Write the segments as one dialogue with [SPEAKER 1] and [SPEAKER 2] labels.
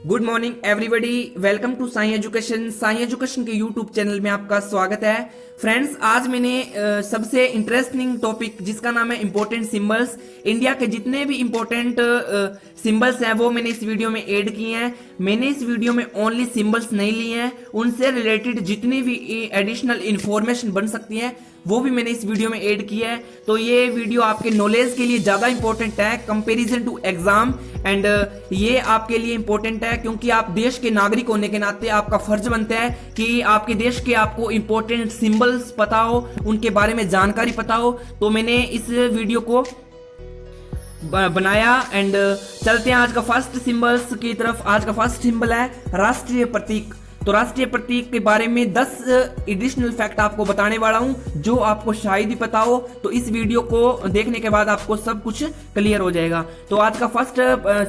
[SPEAKER 1] Good morning everybody, welcome to Sai education. Sai education के YouTube channel में आपका स्वागत है। फ्रेंड्स, आज मैंने सबसे इंटरेस्टिंग टॉपिक जिसका नाम है इंपॉर्टेंट सिंबल्स, इंडिया के जितने भी इंपॉर्टेंट सिंबल्स हैं वो मैंने इस वीडियो में ऐड किए हैं। मैंने इस वीडियो में ओनली सिंबल्स नहीं लिए हैं, उनसे रिलेटेड जितनी भी एडिशनल इंफॉर्मेशन बन सकती है वो भी मैंने इस वीडियो में ऐड किया है। तो ये वीडियो आपके नॉलेज के लिए ज़्यादा इंपॉर्टेंट है कंपैरिजन टू एग्जाम, एंड ये आपके लिए इंपॉर्टेंट है क्योंकि आप देश के नागरिक होने के नाते आपका फर्ज बनता है कि आपके देश के आपको इंपॉर्टेंट सिंबल्स पता हो, उनके बारे में जानकारी पता हो। तो मैंने इस वीडियो को बनाया एंड चलते हैं आज का फर्स्ट सिंबल्स की तरफ। आज का फर्स्ट सिंबल है राष्ट्रीय प्रतीक। तो राष्ट्रीय प्रतीक के बारे में 10 एडिशनल फैक्ट आपको बताने वाला हूं जो आपको शायद ही पता हो। तो इस वीडियो को देखने के बाद आपको सब कुछ क्लियर हो जाएगा। तो आज का फर्स्ट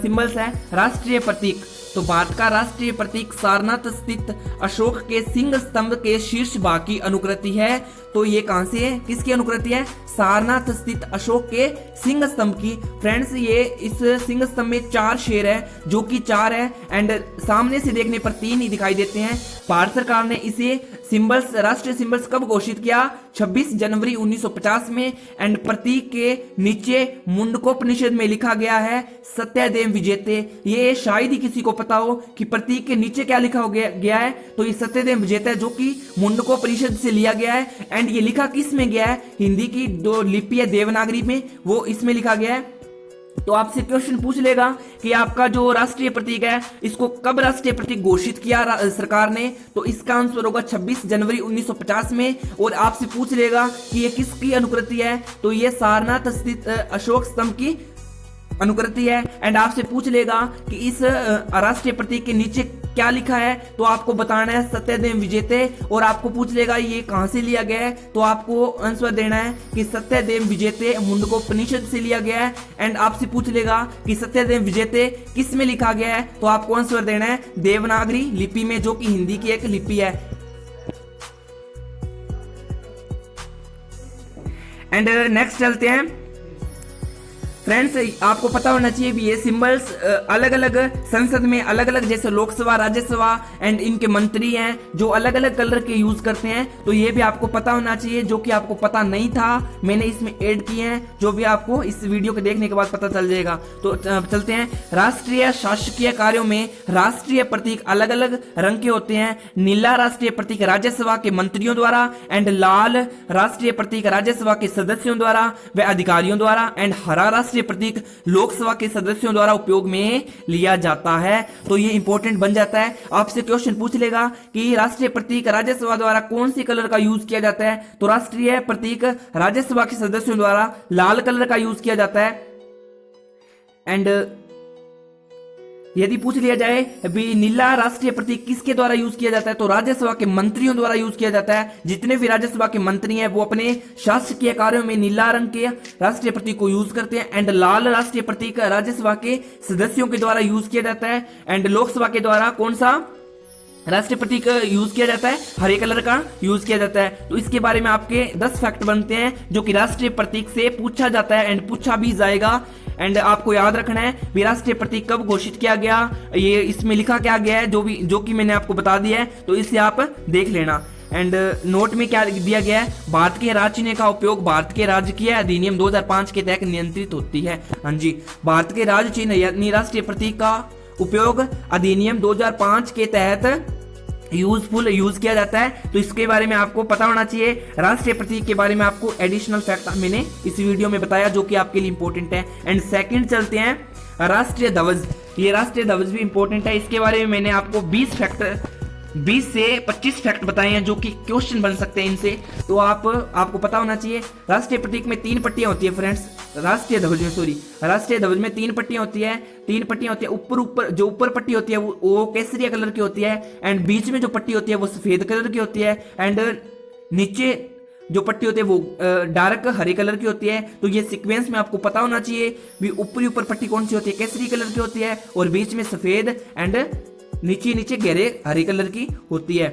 [SPEAKER 1] सिंबल्स है राष्ट्रीय प्रतीक। तो भारत का राष्ट्रीय प्रतीक सारनाथ स्थित अशोक के सिंह स्तंभ के शीर्ष भाग की अनुकृति है। तो ये कहां से है, किसकी अनुकृति है? सारनाथ स्थित अशोक के सिंह स्तंभ की। फ्रेंड्स, ये इस सिंह स्तंभ में 4 शेर है जो कि 4 है एंड सामने से देखने पर 3 ही दिखाई देते हैं। भारत सरकार ने इसे सिंबल्स, राष्ट्रीय सिंबल्स कब घोषित किया? 26 जनवरी 1950 में। एंड प्रतीक के नीचे मुंडकोपनिषद में लिखा गया है सत्यदेव विजेते। ये शायद ही किसी को पता हो कि प्रतीक के नीचे क्या लिखा गया है। तो ये सत्यदेव विजेता है जो कि मुंडकोपनिषद से लिया गया है। एंड ये लिखा किस में गया है? हिंदी की जो लिपि है देवनागरी में, वो इसमें लिखा गया है। तो आपसे क्वेश्चन पूछ लेगा कि आपका जो राष्ट्रीय प्रतीक है इसको कब राष्ट्रीय प्रतीक घोषित किया सरकार ने? तो इसका आंसर होगा 26 जनवरी 1950 में। और आपसे पूछ लेगा कि ये किसकी अनुकृति है? तो ये सारनाथ स्थित अशोक स्तंभ की अनुकृति है। एंड आपसे पूछ लेगा कि इस राष्ट्रीय प्रतीक के नीचे क्या लिखा है? तो आपको बताना है सत्यदेव विजेते। और आपको पूछ लेगा ये कहां से लिया गया है? तो आपको आंसर देना है कि सत्यदेव विजेते मुंडकोपनिषद से लिया गया है। एंड आपसे पूछ लेगा कि सत्यदेव विजेते किस में लिखा गया है? तो आपको आंसर देना है देवनागरी लिपि में, जो कि हिंदी की एक लिपि है। एंड नेक्स्ट चलते हैं। फ्रेंड्स, आपको पता होना चाहिए भी ये सिंबल्स अलग अलग संसद में अलग अलग, जैसे लोकसभा, राज्यसभा एंड इनके मंत्री हैं जो अलग अलग कलर के यूज करते हैं। तो ये भी आपको पता होना चाहिए, जो कि आपको पता नहीं था मैंने इसमें ऐड किए हैं, जो भी आपको इस वीडियो के देखने के बाद पता चल जाएगा। तो चलते हैं। राष्ट्रीय शासकीय कार्यों में राष्ट्रीय प्रतीक अलग अलग रंग के होते हैं। नीला राष्ट्रीय प्रतीक राज्यसभा के मंत्रियों द्वारा, एंड लाल राष्ट्रीय प्रतीक राज्यसभा के सदस्यों द्वारा व अधिकारियों द्वारा, एंड हरा राष्ट्रीय प्रतीक लोकसभा के सदस्यों द्वारा उपयोग में लिया जाता है। तो ये इंपॉर्टेंट बन जाता है। आपसे क्वेश्चन पूछ लेगा कि राष्ट्रीय प्रतीक राज्यसभा द्वारा कौन सी कलर का यूज किया जाता है? तो राष्ट्रीय प्रतीक राज्यसभा के सदस्यों द्वारा लाल कलर का यूज किया जाता है। एंड यदि पूछ लिया जाए भी नीला राष्ट्रीय प्रतीक किसके द्वारा यूज किया जाता है? तो राज्यसभा के मंत्रियों द्वारा यूज किया जाता है। जितने भी राज्यसभा के मंत्री हैं वो अपने शासकीय कार्यों में नीला रंग के राष्ट्रीय प्रतीक को यूज करते हैं। एंड लाल राष्ट्रीय प्रतीक राज्यसभा के सदस्यों के द्वारा यूज किया जाता है। एंड लोकसभा के द्वारा कौन सा राष्ट्रीय प्रतीक यूज किया जाता है? हरे कलर का यूज किया जाता है। तो इसके बारे में आपके 10 फैक्ट बनते हैं जो कि राष्ट्रीय प्रतीक से पूछा जाता है एंड पूछा भी जाएगा। एंड आपको याद रखना है भी राष्ट्रीय प्रतीक कब घोषित किया गया, ये इसमें लिखा क्या गया है, जो कि मैंने आपको बता दिया है। तो इसे आप देख लेना। एंड नोट में क्या दिया गया है? भारत के राज्य चिन्ह का उपयोग भारत के राजकीय अधिनियम 2005 के तहत नियंत्रित होती है। हाँ जी, भारत के राज्य चिन्ह यानी राष्ट्रीय प्रतीक का उपयोग अधिनियम 2005 के तहत यूज किया जाता है। तो इसके बारे में आपको पता होना चाहिए। राष्ट्रीय प्रतीक के बारे में आपको एडिशनल फैक्ट मैंने इस वीडियो में बताया जो कि आपके लिए इंपॉर्टेंट है। एंड सेकंड चलते हैं राष्ट्रीय ध्वज। ये राष्ट्रीय ध्वज भी इंपॉर्टेंट है। इसके बारे में मैंने आपको 20 से 25 फैक्ट बताए हैं जो कि क्वेश्चन बन सकते हैं इनसे। तो आपको पता होना चाहिए। राष्ट्रीय प्रतीक में 3 पट्टियां होती है फ्रेंड्स। राष्ट्रीय ध्वज में 3 पट्टियां होती है। 3 पट्टियां होती है। ऊपर पट्टी होती है वो केसरिया कलर की होती है। एंड बीच में जो पट्टी होती है वो सफेद कलर की होती है। एंड नीचे जो पट्टी होती है वो डार्क हरे कलर की होती है। तो ये सीक्वेंस में आपको पता होना चाहिए भी ऊपर पट्टी कौन सी होती है? केसरी कलर की होती है, और बीच में सफेद एंड नीचे गहरे हरे कलर की होती है।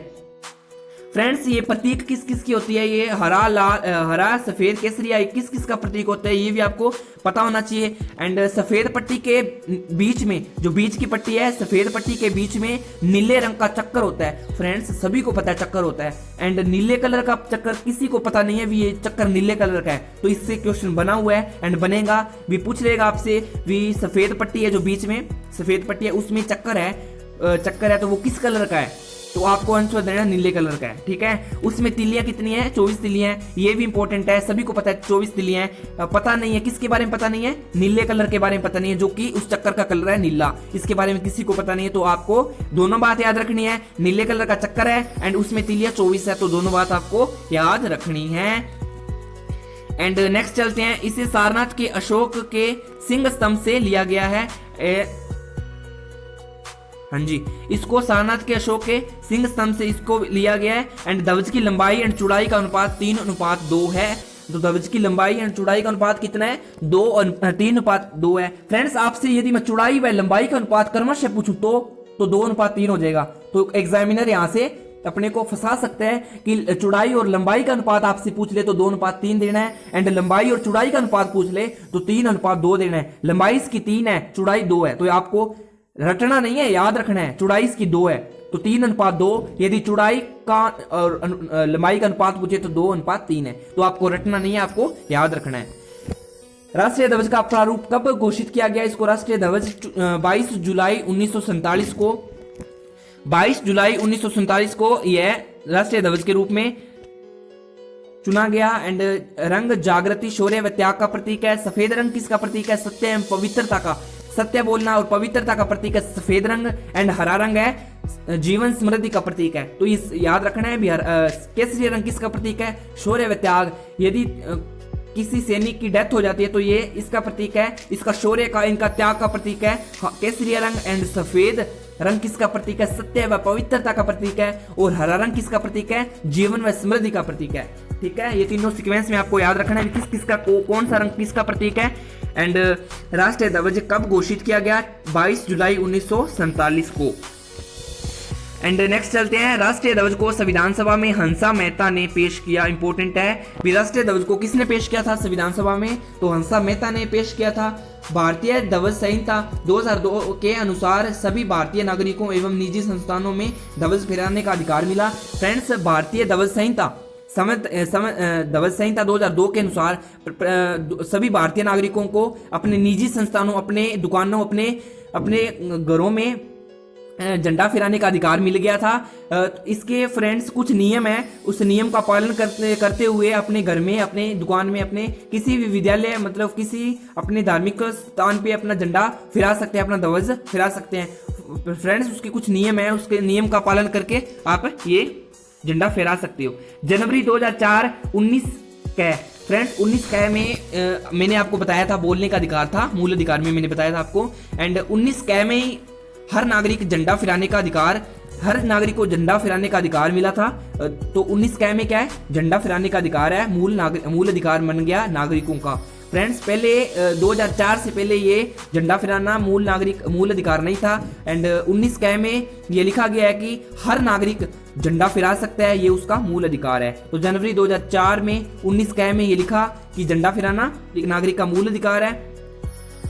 [SPEAKER 1] फ्रेंड्स ये प्रतीक किस किस की होती है, ये हरा लाल हरा सफेद केसरिया ये किस किस का प्रतीक होता है ये भी आपको पता होना चाहिए। एंड सफेद पट्टी के बीच में, जो बीच की पट्टी है, सफेद पट्टी के बीच में नीले रंग का चक्कर होता है। फ्रेंड्स सभी को पता है चक्कर होता है। एंड नीले कलर का चक्कर किसी को पता नहीं है भी ये चक्कर नीले कलर का है, तो इससे क्वेश्चन बना हुआ है एंड बनेगा भी, पूछ लेगा आपसे भी सफेद पट्टी है जो बीच में सफेद पट्टी है उसमें चक्कर है तो वो किस कलर का है, तो आपको आंसर देना नीले कलर का है। ठीक है, उसमें तिलियां कितनी है, 24 तिलियां हैं, ये भी इंपॉर्टेंट है, सभी को पता है 24 तिलियां हैं। पता नहीं है किसके बारे में पता नहीं है, नीले कलर के बारे में पता नहीं है, जो कि उस चक्कर का कलर है नीला, इसके बारे में किसी को पता नहीं है। तो आपको दोनों बात याद रखनी है, नीले कलर का चक्कर है एंड उसमें तिलियां 24 है, तो दोनों बात आपको याद रखनी है। एंड नेक्स्ट चलते हैं, इसे सारनाथ के अशोक के सिंह स्तंभ से लिया गया है। हाँ जी, इसको सारनाथ के अशोक के सिंह स्तंभ से इसको लिया गया है। एंड ध्वज की लंबाई एंड चौड़ाई का अनुपात 3:2 है। तो ध्वज की लंबाई एंड चौड़ाई का अनुपात कितना है, 3:2 है। फ्रेंड्स आपसे यदि मैं चौड़ाई व लंबाई का अनुपात क्रमश से पूछूं तो 2:3 हो जाएगा। तो एग्जामिनर यहाँ से अपने को फंसा सकते हैं कि चौड़ाई और लंबाई का अनुपात आपसे पूछ ले तो 2:3 देना है, एंड लंबाई और चौड़ाई का अनुपात पूछ ले तो 3:2 देना है। लंबाई इसकी 3 है, चौड़ाई 2 है, तो आपको रटना नहीं है, याद रखना है। चौड़ाई इसकी 2 है तो 3:2, यदि चौड़ाई का और लंबाई का अनुपात पूछे तो 2:3 है, तो आपको रटना नहीं है, आपको याद रखना है। राष्ट्रीय ध्वज का प्रारूप कब घोषित किया गया, इसको राष्ट्रीय ध्वज 22 जुलाई 1947 को 22 जुलाई 1947 को यह राष्ट्रीय ध्वज के रूप में चुना गया। एंड रंग जागृति, शौर्य व त्याग का प्रतीक है। सफेद रंग किसका प्रतीक है, सत्य एवं पवित्रता का, सत्य बोलना और पवित्रता का प्रतीक है सफेद रंग। एंड हरा रंग है जीवन समृद्धि का प्रतीक है, तो इस याद रखना है। केसरी रंग किसका प्रतीक है, शौर्य व त्याग। यदि किसी सैनिक की डेथ हो जाती है तो ये इसका प्रतीक है, इसका शौर्य का, इनका त्याग का प्रतीक है केसरी रंग। एंड सफेद रंग किसका प्रतीक है, सत्य व पवित्रता का प्रतीक है। और हरा रंग किसका प्रतीक है, जीवन व समृद्धि का प्रतीक है। ठीक है, ये तीनों सीक्वेंस में आपको याद रखना है किस किसका कौन सा रंग किसका प्रतीक है। एंड राष्ट्रीय ध्वज कब घोषित किया गया, 22 जुलाई 1947 को। एंड नेक्स्ट चलते हैं, राष्ट्रीय ध्वज को संविधान सभा में हंसा मेहता ने पेश किया। इंपॉर्टेंट है, राष्ट्रीय ध्वज को किसने पेश किया था संविधान सभा में, तो हंसा मेहता ने पेश किया था। भारतीय ध्वज संहिता 2002 के अनुसार सभी भारतीय नागरिकों एवं निजी संस्थानों में ध्वज फहराने का अधिकार मिला। फ्रेंड्स भारतीय ध्वज संहिता ध्वज संहिता 2002 के अनुसार सभी भारतीय नागरिकों को अपने निजी संस्थानों, अपने दुकानों, अपने घरों में झंडा फहराने का अधिकार मिल गया था। इसके फ्रेंड्स कुछ नियम है, उस नियम का पालन करते हुए अपने घर में, अपने दुकान में, अपने किसी भी विद्यालय मतलब किसी अपने धार्मिक स्थान पे अपना झंडा फहरा सकते हैं, अपना ध्वज फहरा सकते हैं। फ्रेंड्स उसके कुछ नियम है, उसके नियम का पालन करके आप ये झंडा फहरा सकते हो। जनवरी 2004 19 कै फ्रेंड्स 19 कै में मैंने आपको बताया था बोलने का अधिकार था, मूल अधिकार में मैंने बताया था आपको। एंड 19 कै में ही हर नागरिक झंडा फहराने का अधिकार, हर नागरिक को झंडा फहराने का अधिकार मिला था। तो 19 कै में क्या है, झंडा फहराने का अधिकार है, मूल अधिकार बन गया नागरिकों का। फ्रेंड्स पहले 2004 से पहले ये झंडा फहराना मूल अधिकार नहीं था। एंड 19 कै में ये लिखा गया है कि हर नागरिक झंडा फहरा सकता है, ये उसका मूल अधिकार है। तो जनवरी 2004 में 19 कै में ये लिखा कि झंडा फहराना नागरिक का मूल अधिकार है,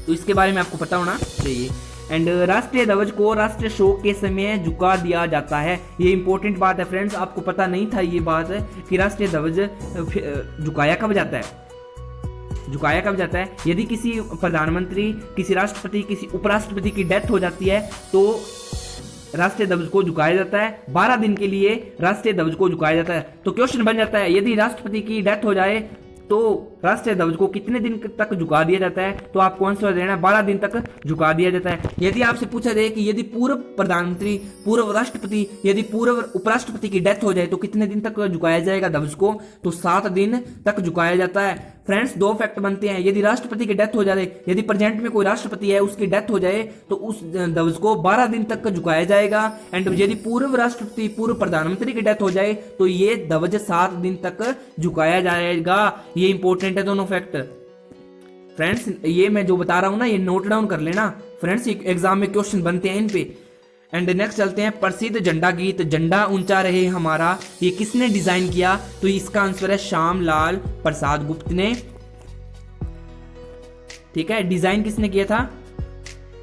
[SPEAKER 1] तो इसके बारे में आपको पता होना चाहिए। एंड राष्ट्रीय ध्वज को राष्ट्रीय शोक के समय झुका दिया जाता है, ये इंपॉर्टेंट बात है फ्रेंड्स, आपको पता नहीं था ये बात है कि राष्ट्रीय ध्वज झुकाया कब जाता है, झुकाया कब जाता है। यदि किसी प्रधानमंत्री, किसी राष्ट्रपति, किसी उपराष्ट्रपति की डेथ हो जाती है तो राष्ट्रीय ध्वज को झुकाया जाता है, 12 दिन के लिए राष्ट्रीय ध्वज को झुकाया जाता है। तो क्वेश्चन बन जाता है, यदि राष्ट्रपति की डेथ हो जाए तो राष्ट्रीय ध्वज को कितने दिन तक झुका दिया जाता है, तो आपको आंसर देना है 12 दिन तक झुका दिया जाता है। यदि आपसे पूछा जाए कि यदि पूर्व प्रधानमंत्री, पूर्व राष्ट्रपति, यदि पूर्व उपराष्ट्रपति की डेथ हो जाए तो कितने दिन तक झुकाया जाएगा ध्वज को, तो 7 दिन तक झुकाया जाता है। फ्रेंड्स 2 फैक्ट बनते हैं, यदि राष्ट्रपति की डेथ हो जाए, यदि प्रेजेंट में कोई राष्ट्रपति है उसकी डेथ हो जाए तो उस ध्वज को 12 दिन तक झुकाया जाएगा। एंड यदि पूर्व राष्ट्रपति, पूर्व प्रधानमंत्री की डेथ हो जाए तो ये ध्वज 7 दिन तक झुकाया जाएगा। ये इंपॉर्टेंट है दोनों फैक्ट। फ्रेंड्स ये मैं जो बता रहा हूं ना, ये नोट डाउन कर लेना फ्रेंड्स, एग्जाम में क्वेश्चन बनते हैं इन पे। एंड नेक्स्ट चलते हैं प्रसिद्ध झंडा गीत झंडा ऊंचा रहे हमारा, ये किसने डिजाइन किया? तो इसका आंसर है श्याम लाल प्रसाद गुप्त ने। ठीक है, डिजाइन किसने किया था?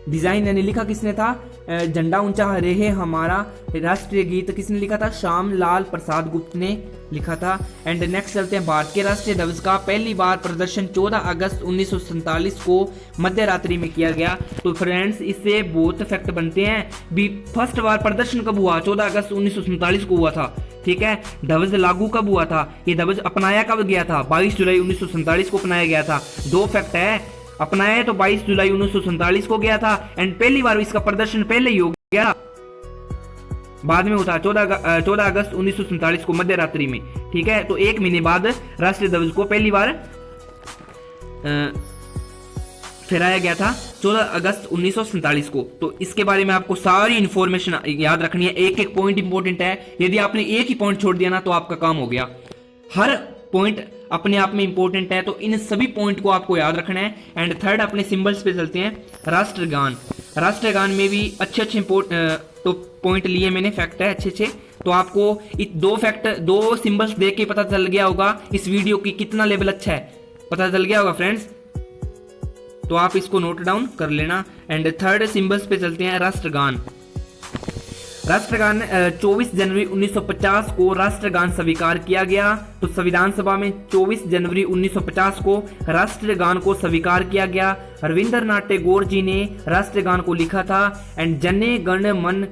[SPEAKER 1] डिजाइन यानी लिखा किसने था? झंडा ऊंचा रहे हमारा राष्ट्रीय गीत किसने लिखा था? श्याम लाल प्रसाद गुप्त ने लिखा था। एंड नेक्स्ट चलते हैं भारत के राष्ट्रीय ध्वज का पहली बार प्रदर्शन 14 अगस्त 1947 को मध्य रात्रि में किया गया। तो फ्रेंड्स इससे बहुत फैक्ट बनते हैं भी। फर्स्ट बार प्रदर्शन कब हुआ? 14 अगस्त 1947 को हुआ था। ठीक है, ध्वज लागू कब हुआ था? ये ध्वज अपनाया कब गया था? 22 जुलाई 1947 को अपनाया गया था। दो फैक्ट है, अपनाया तो 22 जुलाई 1947 को गया था एंड पहली बार इसका प्रदर्शन पहले ही हो गया, बाद में होता 14 अगस्त 1947 को मध्य रात्रि में। ठीक है, तो एक महीने बाद राष्ट्रीय ध्वज को पहली बार फहराया गया था 14 अगस्त 1947 को। तो इसके बारे में आपको सारी इंफॉर्मेशन याद रखनी है, एक एक पॉइंट इंपॉर्टेंट है। यदि आपने एक ही पॉइंट छोड़ दिया ना तो आपका काम हो गया। हर पॉइंट अपने आप में इंपॉर्टेंट है, तो इन सभी पॉइंट को आपको याद रखना है। एंड थर्ड अपने सिंबल्स पे चलते हैं। राष्ट्रगान, राष्ट्रगान में भी अच्छे तो पॉइंट लिए मैंने, फैक्ट है अच्छे। तो आपको दो सिंबल्स देख के पता चल गया होगा इस वीडियो की कितना लेवल अच्छा है, पता चल गया होगा फ्रेंड्स। तो आप इसको नोट डाउन कर लेना। एंड थर्ड सिंबल्स पे चलते हैं। राष्ट्रगान, राष्ट्रगान 24 जनवरी 1950 को राष्ट्रगान स्वीकार किया गया। तो संविधान सभा में 24 जनवरी 1950 को राष्ट्रगान को स्वीकार किया गया। रविंद्रनाथ टैगोर जी ने राष्ट्रगान को लिखा था एंड जने गण मन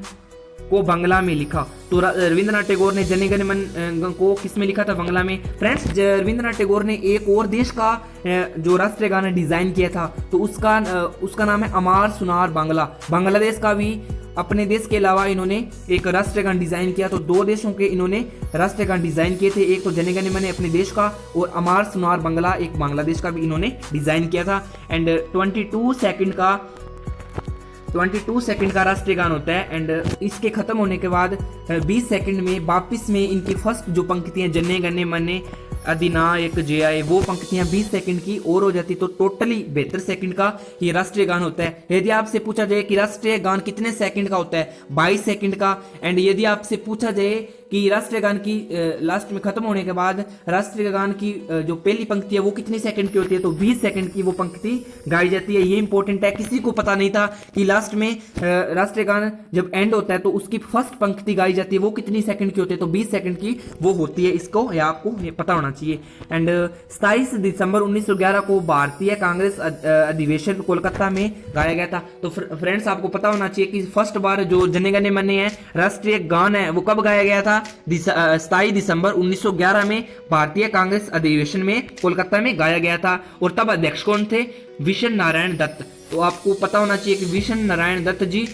[SPEAKER 1] को बांग्ला में लिखा। तो रविंद्रनाथ टैगोर ने जने गण मन को किस में लिखा था? बांग्ला में। फ्रेंड्स रविंद्रनाथ टैगोर ने एक और देश का जो राष्ट्रीय गान डिजाइन किया था, तो उसका नाम है अमार सुनार बांग्ला। बांग्लादेश का भी अपने देश के अलावा इन्होंने एक राष्ट्रीय गान डिजाइन किया। तो दो देशों के इन्होंने राष्ट्रीय गान डिजाइन किए थे, एक तो जने गण मन अपने देश का और अमार सुनार बांग्ला एक बांग्लादेश का भी इन्होंने डिजाइन किया था। एंड 22 सेकंड का राष्ट्रीय गान होता है। एंड इसके खत्म होने के बाद 20 सेकंड में वापस में इनकी फर्स्ट जो पंक्तियां जने गने मने अधिनायक जय आए, वो पंक्तियां 20 सेकंड की और हो जाती। तो टोटली 72 सेकंड का ये राष्ट्रीय गान होता है। यदि आपसे पूछा जाए कि राष्ट्रीय गान कितने सेकंड का होता है? 22 सेकंड का। एंड यदि आपसे पूछा जाए कि राष्ट्रीय गान की लास्ट में खत्म होने के बाद राष्ट्रीय गान की जो पहली पंक्ति है वो कितनी सेकंड की होती है? तो 20 सेकंड की वो पंक्ति गाई जाती है। ये इंपॉर्टेंट है, किसी को पता नहीं था कि लास्ट में राष्ट्रीय गान जब एंड होता है तो उसकी फर्स्ट पंक्ति गाई जाती है, वो कितनी सेकंड की होती है? तो 20 सेकंड की वो होती है। इसको या आपको ये पता होना चाहिए। एंड 27 दिसंबर 1911 को भारतीय कांग्रेस अधिवेशन कोलकाता में गाया गया था। तो फ्रेंड्स आपको पता होना चाहिए कि फर्स्ट बार जो जने गने मने है राष्ट्रीय गान है वो कब गाया गया था? 27 दिसंबर 1911 में भारतीय कांग्रेस अधिवेशन में कोलकाता में गाया गया था। और तब अध्यक्ष कौन थे? विशन नारायण दत्त। तो आपको पता होना चाहिए कि विशन नारायण दत्त जी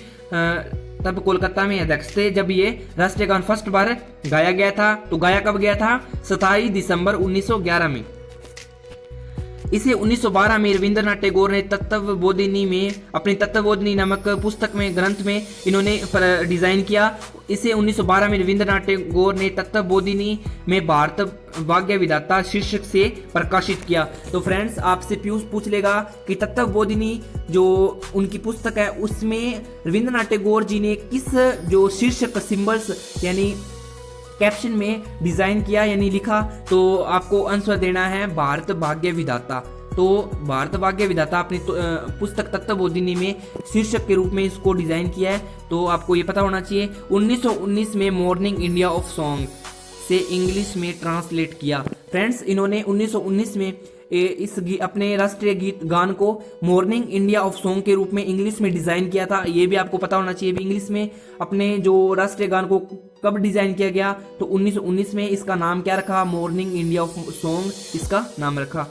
[SPEAKER 1] तब कोलकाता में अध्यक्ष थे जब ये राष्ट्रीय गान फर्स्ट बार गाया गया था। तो गाया कब गया था? 27 दिसंबर 1911 में। इसे 1912 में रविंद्रनाथ टैगोर ने तत्वबोधिनी में अपनी तत्वबोधिनी नामक पुस्तक में ग्रंथ में इन्होंने डिजाइन किया। इसे 1912 में रविंद्रनाथ टैगोर ने तत्वबोधिनी में भारत वाग्य विधाता शीर्षक से प्रकाशित किया। तो फ्रेंड्स आपसे पीयूष पूछ लेगा कि तत्वबोधिनी जो उनकी पुस्तक है उसमें रविंद्रनाथ टैगोर जी ने किस जो शीर्षक सिंबल्स यानी कैप्शन में डिजाइन किया यानी लिखा? तो आपको आंसर देना है भारत भाग्य विधाता। तो भारत भाग्य विधाता अपनी पुस्तक तत्वबोधिनी में शीर्षक के रूप में इसको डिजाइन किया है। तो आपको ये पता होना चाहिए। 1919 में मॉर्निंग इंडिया ऑफ सॉन्ग से इंग्लिश में ट्रांसलेट किया। फ्रेंड्स इन्होंने 1919 में अपने राष्ट्रीय गीत गान को मॉर्निंग इंडिया ऑफ सॉन्ग के रूप में इंग्लिश में डिजाइन किया था। ये भी आपको पता होना चाहिए। इंग्लिश में अपने जो राष्ट्रीय गान को कब डिजाइन किया गया? तो 1919 में। इसका नाम क्या रखा? मॉर्निंग इंडिया ऑफ सॉन्ग इसका नाम रखा।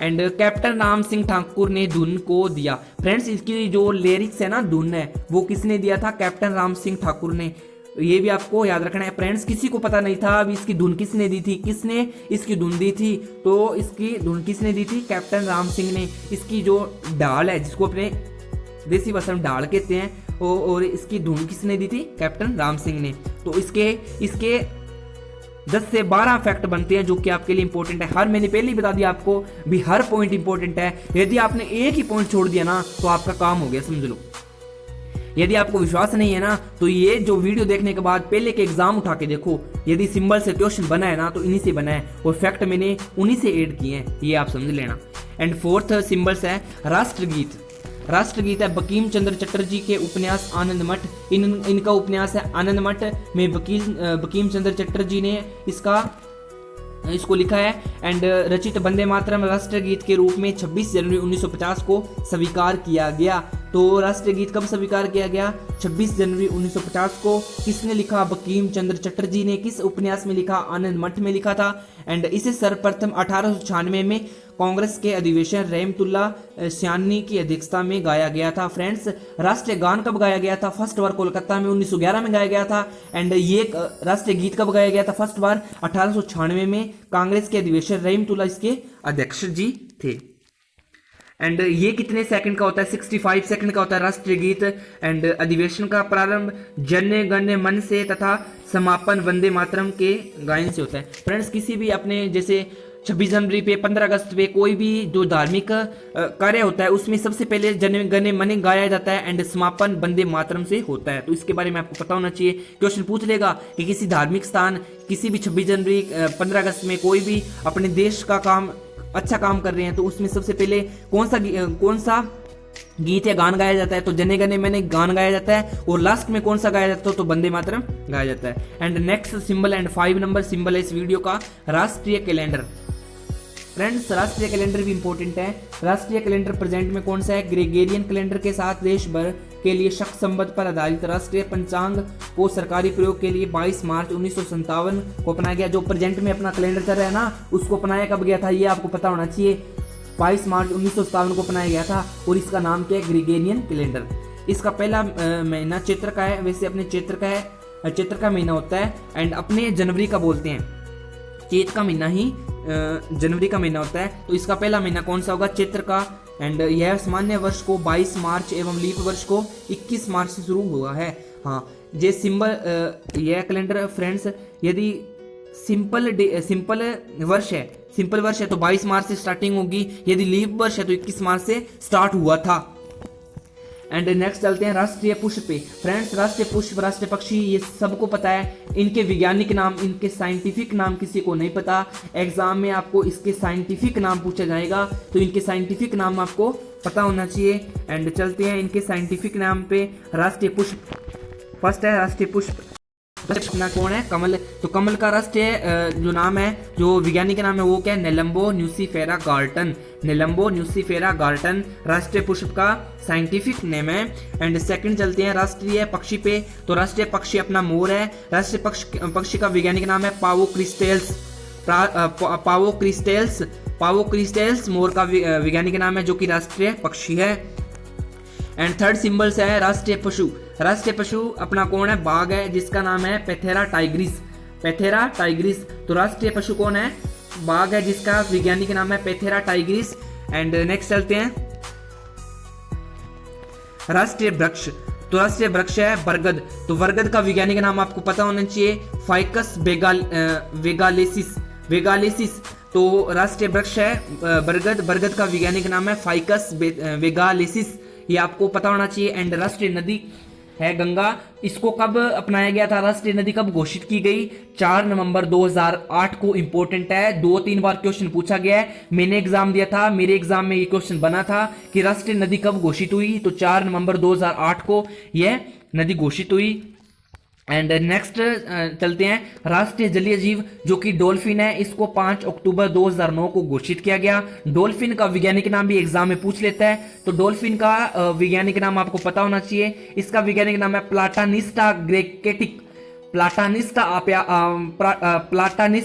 [SPEAKER 1] एंड कैप्टन राम सिंह ठाकुर ने धुन को दिया। फ्रेंड्स इसकी जो लिरिक्स है ना, धुन है, वो किसने दिया था? कैप्टन राम सिंह ठाकुर ने। ये भी आपको याद रखना है फ्रेंड्स। किसी को पता नहीं था अभी इसकी धुन किसने दी थी, किसने इसकी धुन दी थी? तो इसकी धुन किसने दी थी? कैप्टन राम सिंह ने। इसकी जो ढाल है जिसको अपने देसी भाषा में ढाल कहते हैं, और इसकी धुन किसने दी थी? कैप्टन राम सिंह ने। तो इसके 10 से 12 फैक्ट बनते हैं जो कि आपके लिए इंपॉर्टेंट है। मैंने पहले ही बता दिया आपको भी हर पॉइंट इंपॉर्टेंट है। यदि आपने एक ही पॉइंट छोड़ दिया ना तो आपका काम हो गया, समझ लो। यदि आपको विश्वास नहीं है ना, तो ये जो वीडियो देखने के बाद पहले के एग्जाम उठा के देखो, यदि सिंबल से क्वेश्चन बना है ना तो इन्हीं से बना है, और फैक्ट मैंने उन्हीं से ऐड किए हैं, ये आप समझ लेना। एंड फोर्थ सिंबल्स है राष्ट्रगीत। राष्ट्रगीत है बंकिम चंद्र चटर्जी के उपन्यास आनंद मठ। इनका उपन्यास है आनंद मठ में बंकिम चंद्र चटर्जी ने इसको लिखा है। एंड रचित वंदे मातरम राष्ट्रीय गीत के रूप में 26 जनवरी 1950 को स्वीकार किया गया। तो राष्ट्रीय गीत कब स्वीकार किया गया? 26 जनवरी 1950 को। किसने लिखा? बंकिम चंद्र चटर्जी ने। किस उपन्यास में लिखा? आनंद मठ में लिखा था। एंड इसे सर्वप्रथम 1896 में कांग्रेस के अधिवेशन रहमतुल्ला सियानी की अध्यक्षता में गाया गया था। फ्रेंड्स, राष्ट्रीय गान कब गाया गया था? फर्स्ट बार कोलकाता में 1911 में गाया गया था। एंड ये राष्ट्रीय गीत कब गाया गया था? फर्स्ट बार 1896 में। कांग्रेस के अधिवेशन रहमतुल्ला इसके अध्यक्ष जी थे। एंड ये कितने सेकंड का होता है? 65 सेकंड का होता है राष्ट्रीय गीत। एंड अधिवेशन का प्रारंभ जन गण मन से तथा समापन वंदे मातरम के गायन से होता है। फ्रेंड्स, किसी भी अपने जैसे 26 जनवरी पे, 15 अगस्त पे कोई भी जो धार्मिक कार्य होता है उसमें सबसे पहले जन गण मन गाया जाता है एंड समापन वंदे मातरम से होता है। तो इसके बारे में आपको पता होना चाहिए। क्वेश्चन पूछ लेगा कि किसी धार्मिक स्थान, किसी भी 26 जनवरी 15 अगस्त में कोई भी अपने देश का काम, अच्छा काम कर रहे हैं, तो उसमें सबसे पहले कौन सा गीत या गान गाया जाता है? तो जने गने मैंने गान गाया जाता है। और लास्ट में कौन सा गाया जाता है? तो वंदे मातरम गाया जाता है। And next symbol and 5 number symbol है इस वीडियो का, राष्ट्रीय कैलेंडर। फ्रेंड्स, राष्ट्रीय कैलेंडर भी इंपॉर्टेंट है। राष्ट्रीय कैलेंडर प्रेजेंट में कौन सा है? ग्रेगोरियन कैलेंडर के साथ देश भर के लिए शक संबंध पर आधारित राष्ट्रीय पंचांग को सरकारी प्रयोग के लिए 22 मार्च 1957 को अपनाया गया। जो प्रेजेंट में अपना कैलेंडर चल रहा है ना, उसको अपनाया कब गया था ये आपको पता होना चाहिए। 22 मार्च 1957 को अपनाया गया था। और इसका नाम क्या है? Gregorian calendar. इसका पहला महीना चैत्र का है। वैसे अपने चैत्र का महीना होता है। एंड अपने जनवरी का बोलते हैं, चैत का महीना ही जनवरी का महीना होता है। तो इसका पहला महीना कौन सा होगा? चैत्र का। एंड यह सामान्य वर्ष को 22 मार्च एवं लीप वर्ष को 21 मार्च से शुरू हुआ है। हाँ, ये सिंबल, यह कैलेंडर फ्रेंड्स, यदि सिंपल वर्ष है तो 22 मार्च से स्टार्टिंग होगी। यदि लीप वर्ष है तो 21 मार्च से स्टार्ट हुआ था। एंड नेक्स्ट चलते हैं राष्ट्रीय पुष्प पे। फ्रेंड्स, राष्ट्रीय पुष्प, राष्ट्रीय पक्षी, ये सबको पता है। इनके वैज्ञानिक नाम, इनके साइंटिफिक नाम किसी को नहीं पता। एग्जाम में आपको इसके साइंटिफिक नाम पूछा जाएगा, तो इनके साइंटिफिक नाम आपको पता होना चाहिए। एंड चलते हैं इनके साइंटिफिक नाम पे। राष्ट्रीय पुष्प फर्स्ट है राष्ट्रीय पुष्प ना कौन है? कमल। तो कमल का राष्ट्रीय जो नाम है, जो वैज्ञानिक नाम है, वो क्या है? नेलम्बो न्यूसीफेरा गार्टन। नेलम्बो न्यूसीफेरा गार्टन राष्ट्रीय पुष्प का साइंटिफिक नेम है। एंड सेकंड चलते हैं राष्ट्रीय पक्षी पे। तो राष्ट्रीय पक्षी अपना मोर है। राष्ट्रीय पक्षी का वैज्ञानिक नाम है पावो क्रिस्टेल्स मोर का वैज्ञानिक नाम है, जो कि राष्ट्रीय पक्षी है। एंड थर्ड सिंबल्स है राष्ट्रीय पशु। राष्ट्रीय पशु अपना कौन है? बाघ है, जिसका नाम है पैथेरा टाइग्रिस। तो राष्ट्रीय पशु कौन है? बाघ है, जिसका वैज्ञानिक नाम है पैथेरा टाइग्रिस। एंड नेक्स्ट चलते हैं राष्ट्रीय वृक्ष। तो राष्ट्रीय वृक्ष है बरगद। तो बरगद का वैज्ञानिक नाम आपको पता होना चाहिए, फाइकस वेगालेसिस। तो राष्ट्रीय वृक्ष है बरगद का वैज्ञानिक नाम है फाइकस वेगालेसिस, ये आपको पता होना चाहिए। एंड राष्ट्रीय नदी है गंगा। इसको कब अपनाया गया था? राष्ट्रीय नदी कब घोषित की गई? 4 नवंबर 2008 को। इंपॉर्टेंट है, 2-3 बार क्वेश्चन पूछा गया है। मैंने एग्जाम दिया था, मेरे एग्जाम में ये क्वेश्चन बना था कि राष्ट्रीय नदी कब घोषित हुई। तो 4 नवंबर 2008 को यह नदी घोषित हुई। एंड नेक्स्ट चलते हैं राष्ट्रीय जलीय जीव, जो कि डॉल्फिन है। इसको 5 अक्टूबर 2009 को घोषित किया गया। डॉल्फिन का वैज्ञानिक नाम भी एग्जाम में पूछ लेता है, तो डॉल्फिन का वैज्ञानिक नाम आपको पता होना चाहिए। इसका वैज्ञानिक नाम है प्लाटानिस्टा ग्रेकेटिक। प्लाटानिस्टा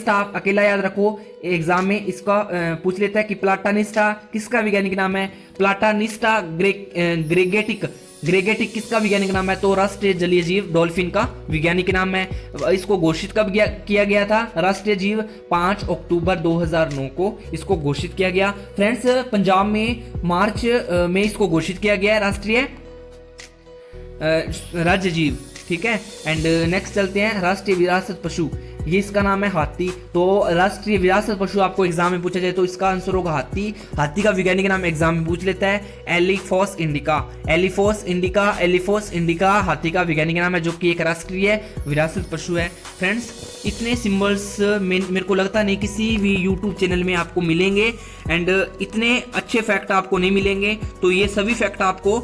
[SPEAKER 1] आप अकेला याद रखो, एग्जाम में इसका पूछ लेता है कि प्लाटानिस्टा किसका वैज्ञानिक नाम है? प्लाटानिस्टा ग्रेगेटिक किसका वैज्ञानिक नाम है? तो राष्ट्रीय जलीय जीव डॉल्फिन का वैज्ञानिक नाम है। इसको घोषित कब किया गया था? राष्ट्रीय जीव 5 अक्टूबर 2009 को इसको घोषित किया गया। फ्रेंड्स, पंजाब में मार्च में इसको घोषित किया गया है राष्ट्रीय राज्य जीव। ठीक है। एंड नेक्स्ट चलते हैं राष्ट्रीय विरासत पशु। ये इसका नाम है हाथी। तो राष्ट्रीय विरासत पशु आपको एग्जाम में पूछा जाए तो इसका आंसर होगा हाथी। हाथी का वैज्ञानिक नाम एग्जाम में पूछ लेता है, एलिफोस इंडिका। एलिफोस इंडिका, एलिफोस इंडिका हाथी का वैज्ञानिक नाम है, जो कि एक राष्ट्रीय विरासत पशु है। फ्रेंड्स, इतने सिंबल्स मेरे को लगता नहीं किसी भी यूट्यूब चैनल में आपको मिलेंगे, एंड इतने अच्छे फैक्ट आपको नहीं मिलेंगे। तो ये सभी फैक्ट आपको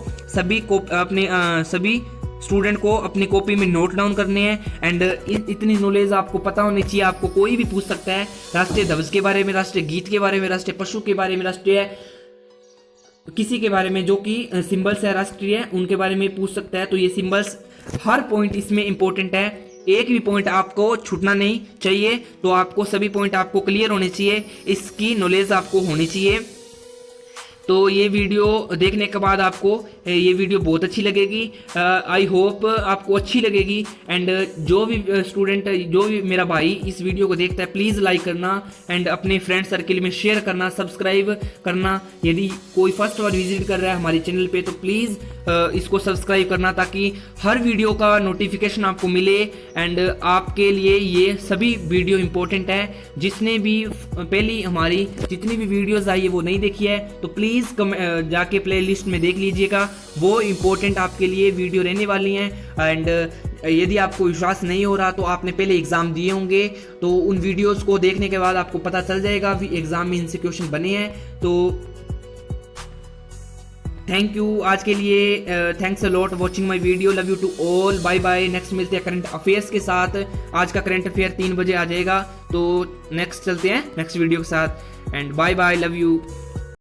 [SPEAKER 1] सभी स्टूडेंट को अपनी कॉपी में नोट डाउन करने हैं, एंड इतनी नॉलेज आपको पता होनी चाहिए। आपको कोई भी पूछ सकता है राष्ट्रीय ध्वज के बारे में, राष्ट्रीय गीत के बारे में, राष्ट्रीय पशु के बारे में, राष्ट्रीय किसी के बारे में जो कि सिंबल्स है राष्ट्रीय, उनके बारे में पूछ सकता है। तो ये सिंबल्स हर पॉइंट इसमें इंपॉर्टेंट है, एक भी पॉइंट आपको छूटना नहीं चाहिए। तो आपको सभी पॉइंट आपको क्लियर होने चाहिए, इसकी नॉलेज आपको होनी चाहिए। तो ये वीडियो देखने के बाद आपको ये वीडियो बहुत अच्छी लगेगी, आई होप आपको अच्छी लगेगी। एंड जो भी स्टूडेंट, जो भी मेरा भाई इस वीडियो को देखता है, प्लीज़ लाइक करना एंड अपने फ्रेंड सर्किल में शेयर करना, सब्सक्राइब करना। यदि कोई फर्स्ट बार विजिट कर रहा है हमारे चैनल पे तो प्लीज़ इसको सब्सक्राइब करना, ताकि हर वीडियो का नोटिफिकेशन आपको मिले। एंड आपके लिए ये सभी वीडियो इंपॉर्टेंट है। जिसने भी पहली हमारी जितनी भी वीडियोस आई है वो नहीं देखी है तो प्लीज़ जाके प्लेलिस्ट में देख लीजिएगा, वो इम्पोर्टेंट आपके लिए वीडियो रहने वाली हैं। एंड यदि आपको विश्वास नहीं हो रहा तो आपने पहले एग्ज़ाम दिए होंगे, तो उन वीडियोस को देखने के बाद आपको पता चल जाएगा भी एग्ज़ाम में इनसे क्वेश्चन बने हैं। तो थैंक यू आज के लिए, thanks a lot watching my video, love you to all, bye bye. Next मिलते हैं करंट अफेयर्स के साथ। आज का करंट अफेयर 3 बजे आ जाएगा, तो नेक्स्ट चलते हैं नेक्स्ट वीडियो के साथ, and bye bye, love you.